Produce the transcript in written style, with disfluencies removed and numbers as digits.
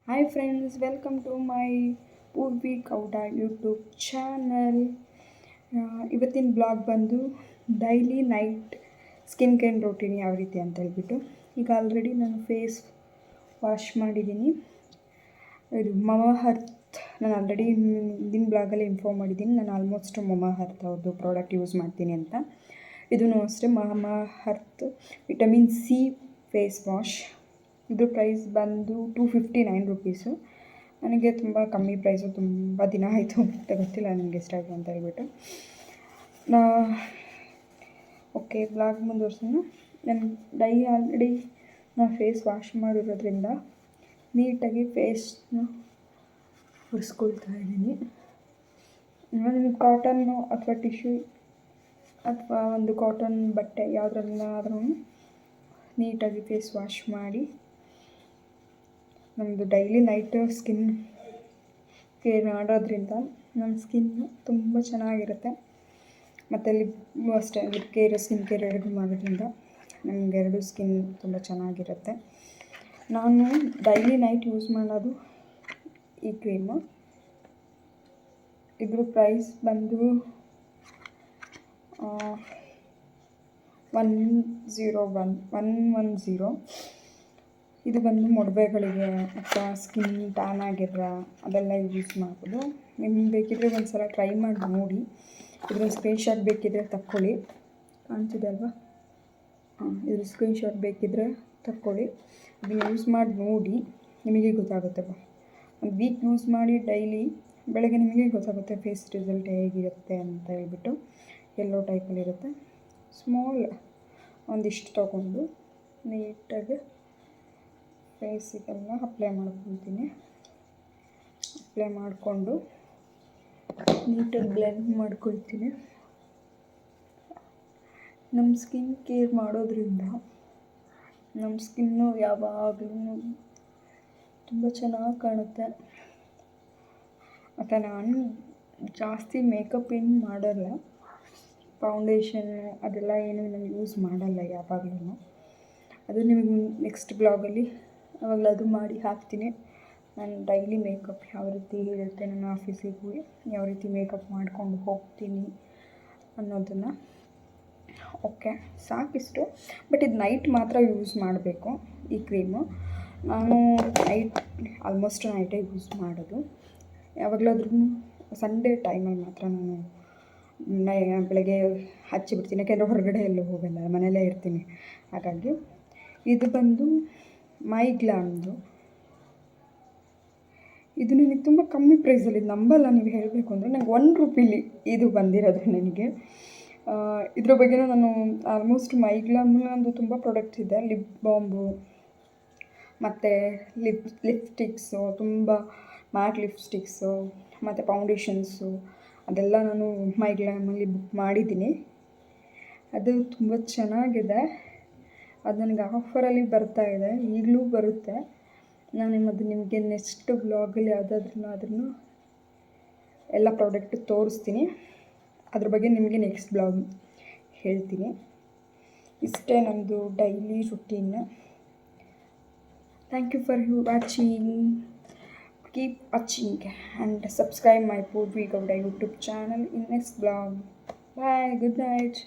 Hi friends, welcome to my Purvi Kauda YouTube channel. ಇವತ್ತಿನ blog ಬಂದು daily night skin care routine ಯಾವ ರೀತಿ ಅಂತ ಹೇಳ್ಬಿಟ್ಟು. ಈಗ ಆಲ್ರೆಡಿ ನಾನು ಫೇಸ್ ವಾಶ್ ಮಾಡಿದ್ದೀನಿ. ಇದು ಮಮಾ ಅರ್ತ್ ನಾನು ಆಲ್ರೆಡಿ ಹಿಂದಿನ ಬ್ಲಾಗಲ್ಲಿ ಇನ್ಫಾರ್ಮ್ ಮಾಡಿದ್ದೀನಿ. ನಾನು ಆಲ್ಮೋಸ್ಟ್ ಮಮಾ ಅರ್ತ್ ಅವ್ರದ್ದು ಪ್ರಾಡಕ್ಟ್ ಯೂಸ್ ಮಾಡ್ತೀನಿ ಅಂತ. ಇದೂ ಅಷ್ಟೇ Mamaearth vitamin C face wash. ಇದ್ರ ಪ್ರೈಸ್ ಬಂದು 259 ರುಪೀಸು. ನನಗೆ ತುಂಬ ಕಮ್ಮಿ ಪ್ರೈಸು, ತುಂಬ ದಿನ ಆಯಿತು ಅಂತ ಗೊತ್ತಿಲ್ಲ ನನಗೆ ಎಷ್ಟಾಯಿತು ಅಂತ ಹೇಳ್ಬಿಟ್ಟು. ಓಕೆ, ಬ್ಲಾಗ್ ಮುಂದುವರ್ಸೋಣ. ನಾನು ಆಲ್ರೆಡಿ ನಾನು ಫೇಸ್ ವಾಶ್ ಮಾಡಿರೋದ್ರಿಂದ ನೀಟಾಗಿ ಫೇಸ್ನ ಒರೆಸ್ಕೊಳ್ತಾ ಇದ್ದೀನಿ. ನಾನು ಕಾಟನ್ನು ಅಥವಾ ಟಿಶ್ಯೂ ಅಥವಾ ಒಂದು ಕಾಟನ್ ಬಟ್ಟೆ ಯಾವುದ್ರಲ್ಲಾದ್ರೂ ನೀಟಾಗಿ ಫೇಸ್ ವಾಶ್ ಮಾಡಿ ನಮ್ಮದು ಡೈಲಿ ನೈಟ್ ಸ್ಕಿನ್ ಕೇರ್ ಮಾಡೋದ್ರಿಂದ ನಮ್ಮ ಸ್ಕಿನ್ ತುಂಬ ಚೆನ್ನಾಗಿರುತ್ತೆ. ಮತ್ತು ಲಿಪ್ ಅಷ್ಟೇ, ಲಿಪ್ ಕೇರ್ ಸ್ಕಿನ್ ಕೇರ್ ಎರಡು ಮಾಡೋದ್ರಿಂದ ನಮಗೆರಡು ಸ್ಕಿನ್ ತುಂಬ ಚೆನ್ನಾಗಿರುತ್ತೆ. ನಾನು ಡೈಲಿ ನೈಟ್ ಯೂಸ್ ಮಾಡೋದು ಈ ಕ್ರೀಮು. ಇದ್ರ ಪ್ರೈಸ್ ಬಂದು 110. ಇದು ಬಂದು ಮೊಡವೆಗಳಿಗೆ ಅಥವಾ ಸ್ಕಿನ್ ಟ್ಯಾನ್ ಆಗಿದ್ರೆ ಅದೆಲ್ಲ ಯೂಸ್ ಮಾಡ್ಬೋದು. ನಿಮ್ಗೆ ಬೇಕಿದ್ದರೆ ಒಂದು ಸಲ ಟ್ರೈ ಮಾಡಿ ನೋಡಿ. ಇದ್ರ ಸ್ಕ್ರೀನ್ಶಾಟ್ ಬೇಕಿದ್ದರೆ ತಕ್ಕೊಳ್ಳಿ. ಕಾಣ್ತಿದೆ ಅಲ್ವಾ? ಇದ್ರ ಸ್ಕ್ರೀನ್ಶಾಟ್ ಬೇಕಿದ್ದರೆ ತಕ್ಕೊಳ್ಳಿ. ಅದನ್ನು ಯೂಸ್ ಮಾಡಿ ನೋಡಿ, ನಿಮಗೆ ಗೊತ್ತಾಗುತ್ತೆ. ಒಂದು ವೀಕ್ ಯೂಸ್ ಮಾಡಿ ಡೈಲಿ ಬೆಳಗ್ಗೆ ನಿಮಗೆ ಗೊತ್ತಾಗುತ್ತೆ ಫೇಸ್ ರಿಸಲ್ಟ್ ಹೇಗಿರುತ್ತೆ ಅಂತ ಹೇಳ್ಬಿಟ್ಟು. ಯೆಲ್ಲೋ ಟೈಪಲ್ಲಿರುತ್ತೆ. ಸ್ಮಾಲ್ ಒಂದಿಷ್ಟು ತೊಗೊಂಡು ನೀಟಾಗಿ ಫೇಸಿಗೆಲ್ಲ ಅಪ್ಲೈ ಮಾಡ್ಕೊಳ್ತೀನಿ. ಅಪ್ಲೈ ಮಾಡಿಕೊಂಡು ನೀಟಾಗಿ ಬ್ಲೆಂಡ್ ಮಾಡ್ಕೊಳ್ತೀನಿ. ನಮ್ಮ ಸ್ಕಿನ್ ಕೇರ್ ಮಾಡೋದ್ರಿಂದ ನಮ್ಮ ಸ್ಕಿನ್ನು ಯಾವಾಗಲೂ ತುಂಬ ಚೆನ್ನಾಗಿ ಕಾಣುತ್ತೆ. ಮತ್ತು ನಾನು ಜಾಸ್ತಿ ಮೇಕಪ್ ಏನು ಮಾಡೋಲ್ಲ. ಫೌಂಡೇಶನ್ನು ಅದೆಲ್ಲ ಏನು ನಾನು ಯೂಸ್ ಮಾಡಲ್ಲ ಯಾವಾಗಲೂ. ಅದು ನಿಮಗೆ ನೆಕ್ಸ್ಟ್ ಬ್ಲಾಗಲ್ಲಿ ಆವಾಗಲೂ ಅದು ಮಾಡಿ ಹಾಕ್ತೀನಿ. ನಾನು ಡೈಲಿ ಮೇಕಪ್ ಯಾವ ರೀತಿ ಇರುತ್ತೆ, ನನ್ನ ಆಫೀಸಿಗೆ ಯಾವ ರೀತಿ ಮೇಕಪ್ ಮಾಡ್ಕೊಂಡು ಹೋಗ್ತೀನಿ ಅನ್ನೋದನ್ನು. ಓಕೆ, ಸಾಕಿಷ್ಟು. ಬಟ್ ಇದು ನೈಟ್ ಮಾತ್ರ ಯೂಸ್ ಮಾಡಬೇಕು ಈ ಕ್ರೀಮು. ನಾನು ಆಲ್ಮೋಸ್ಟ್ ನೈಟೇ ಯೂಸ್ ಮಾಡೋದು. ಯಾವಾಗಲಾದ್ರೂ ಸಂಡೇ ಟೈಮಲ್ಲಿ ಮಾತ್ರ ನಾನು ಬೆಳಗ್ಗೆ ಹಚ್ಚಿಬಿಡ್ತೀನಿ. ಯಾಕೆಂದರೆ ಹೊರಗಡೆ ಎಲ್ಲೂ ಹೋಗಲ್ಲ, ಮನೆಯಲ್ಲೇ ಇರ್ತೀನಿ. ಹಾಗಾಗಿ ಇದು ಬಂದು ಮೈಗ್ಲಾಮ್ದು. ಇದು ನನಗೆ ತುಂಬ ಕಮ್ಮಿ ಪ್ರೈಸಲ್ಲಿ, ನಂಬಲ್ಲ ನೀವು ಹೇಳಬೇಕು ಅಂದರೆ. ನನಗೆ 1 ರೂಪೀಲಿ ಇದು ಬಂದಿರೋದು ನನಗೆ. ಇದ್ರ ಬಗ್ಗೆನೂ ನಾನು ಆಲ್ಮೋಸ್ಟ್ ಮೈಗ್ಲಾಮ್ನದು ತುಂಬ ಪ್ರಾಡಕ್ಟ್ಸ್ ಇದೆ. ಲಿಪ್ ಬಾಂಬು ಮತ್ತು ಲಿಪ್ಸ್ಟಿಕ್ಸು, ತುಂಬ ಮ್ಯಾಟ್ ಲಿಪ್ಸ್ಟಿಕ್ಸು ಮತ್ತು ಫೌಂಡೇಶನ್ಸು ಅದೆಲ್ಲ ನಾನು ಮೈಗ್ಲಾಮಲ್ಲಿ ಬುಕ್ ಮಾಡಿದ್ದೀನಿ. ಅದು ತುಂಬ ಚೆನ್ನಾಗಿದೆ. ಅದು ನನಗೆ ಆಫರಲ್ಲಿ ಬರ್ತಾಯಿದೆ, ಈಗಲೂ ಬರುತ್ತೆ. ನಾನು ನಿಮಗೆ ನೆಕ್ಸ್ಟ್ ಬ್ಲಾಗಲ್ಲಿ ಯಾವುದಾದ್ರೂ ಎಲ್ಲ ಪ್ರಾಡಕ್ಟ್ ತೋರಿಸ್ತೀನಿ. ಅದ್ರ ಬಗ್ಗೆ ನಿಮಗೆ ನೆಕ್ಸ್ಟ್ ಬ್ಲಾಗ್ ಹೇಳ್ತೀನಿ. ಇಷ್ಟೇ ನಮ್ಮದು daily routine. Thank you for watching. Keep watching and subscribe my Poorvi Gowda YouTube channel in next blog. Bye, good night.